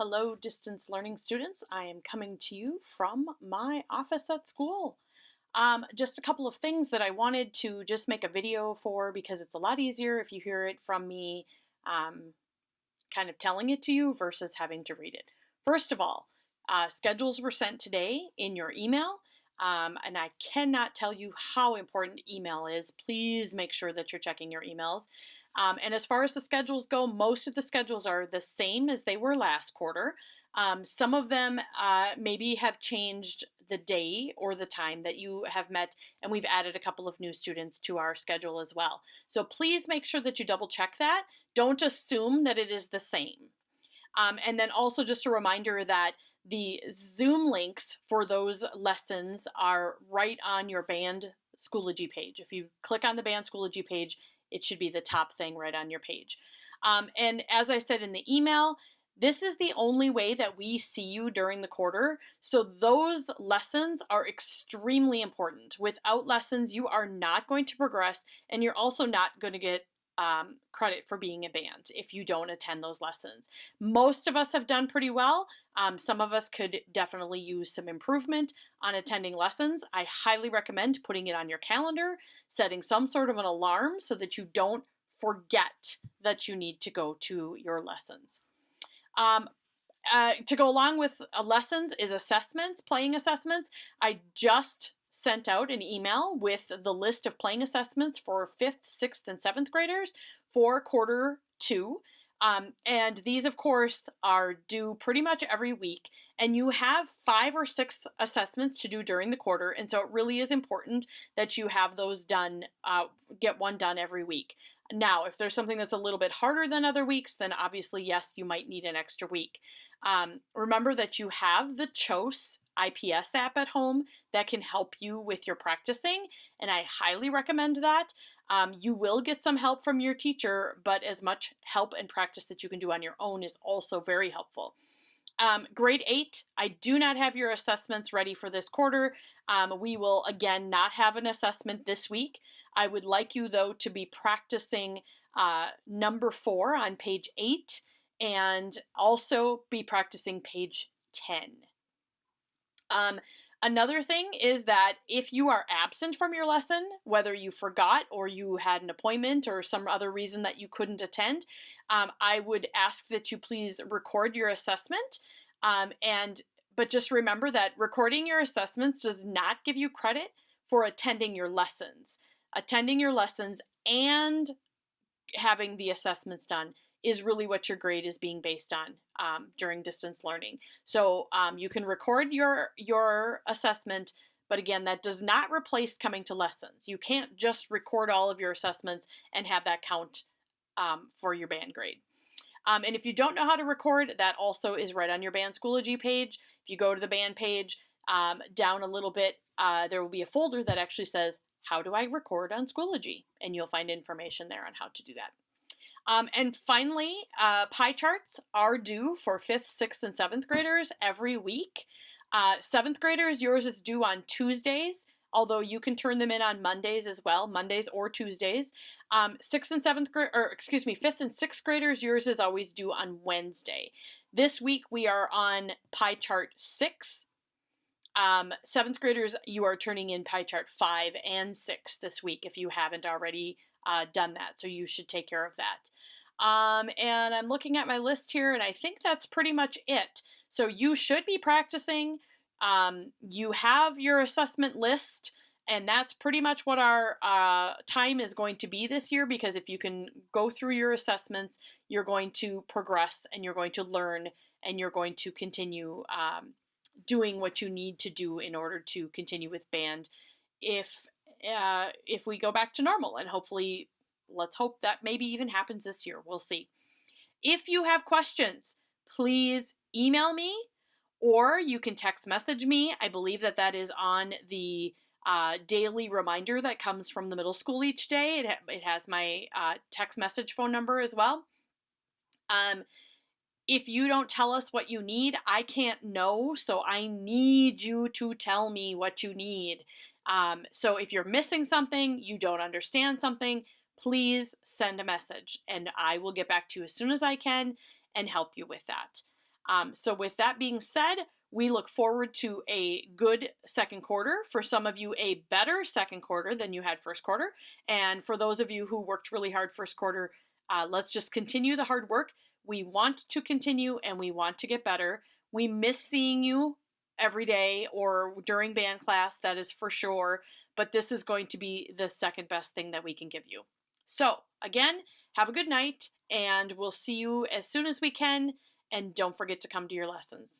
Hello, distance learning students. I am coming to you from my office at school. Just a couple of things that I wanted to just make a video for because it's a lot easier if you hear it from me um, kind of telling it to you versus having to read it. First of all, schedules were sent today in your email, and I cannot tell you how important email is. Please make sure that you're checking your emails. And as far as the schedules go, most of the schedules are the same as they were last quarter. Some of them maybe have changed the day or the time that you have met, and we've added a couple of new students to our schedule as well. So please make sure that you double check that. Don't assume that it is the same. And then also just a reminder that the Zoom links for those lessons are right on your band Schoology page. If you click on the band Schoology page, it should be the top thing right on your page. And as I said in the email, this is the only way that we see you during the quarter. So those lessons are extremely important. Without lessons, you are not going to progress, and you're also not going to get credit for being a band if you don't attend those lessons. Most of us have done pretty well. Some of us could definitely use some improvement on attending lessons. I highly recommend putting it on your calendar, setting some sort of an alarm so that you don't forget that you need to go to your lessons. To go along with lessons is assessments, playing assessments. I just sent out an email with the list of playing assessments for 5th, 6th, and 7th graders for quarter 2. And these, of course, are due pretty much every week. And you have 5 or 6 assessments to do during the quarter. And so it really is important that you have those done, get one done every week. Now, if there's something that's a little bit harder than other weeks, then obviously, yes, you might need an extra week. Remember that you have the CHOS IPS app at home that can help you with your practicing, and I highly recommend that. You will get some help from your teacher, but as much help and practice that you can do on your own is also very helpful. Grade 8, I do not have your assessments ready for this quarter. We will, again, not have an assessment this week. I would like you, though, to be practicing number 4 on page 8 and also be practicing page 10. Another thing is that if you are absent from your lesson, whether you forgot or you had an appointment or some other reason that you couldn't attend, I would ask that you please record your assessment. But just remember that recording your assessments does not give you credit for attending your lessons. Attending your lessons and having the assessments done is really what your grade is being based on during distance learning. So you can record your assessment, but again, that does not replace coming to lessons. You can't just record all of your assessments and have that count for your band grade. And if you don't know how to record, that also is right on your band Schoology page. If you go to the band page, down a little bit, there will be a folder that actually says, how do I record on Schoology? And you'll find information there on how to do that. And finally, pie charts are due for 5th, 6th, and 7th graders every week. 7th graders, yours is due on Tuesdays, although you can turn them in on Mondays as well, Mondays or Tuesdays. 5th and 6th graders, yours is always due on Wednesday. This week we are on pie chart 6. 7th graders, you are turning in pie chart 5 and 6 this week if you haven't already done that, so you should take care of that. And I'm looking at my list here, and I think that's pretty much it. So you should be practicing. You have your assessment list, and that's pretty much what our time is going to be this year, because if you can go through your assessments, you're going to progress, and you're going to learn, and you're going to continue doing what you need to do in order to continue with band if we go back to normal, and hopefully, let's hope that maybe even happens this year. We'll see. If you have questions, please email me, or you can text message me. I believe that is on the daily reminder that comes from the middle school each day. It has my text message phone number as well. If you don't tell us what you need, I can't know, so I need you to tell me what you need. So if you're missing something, you don't understand something, please send a message, and I will get back to you as soon as I can and help you with that. So with that being said, we look forward to a good second quarter. For some of you, a better second quarter than you had first quarter. And for those of you who worked really hard first quarter, let's just continue the hard work. We want to continue and we want to get better. We miss seeing you every day or during band class, that is for sure. But this is going to be the second best thing that we can give you. So, again, have a good night, and we'll see you as soon as we can. And don't forget to come to your lessons.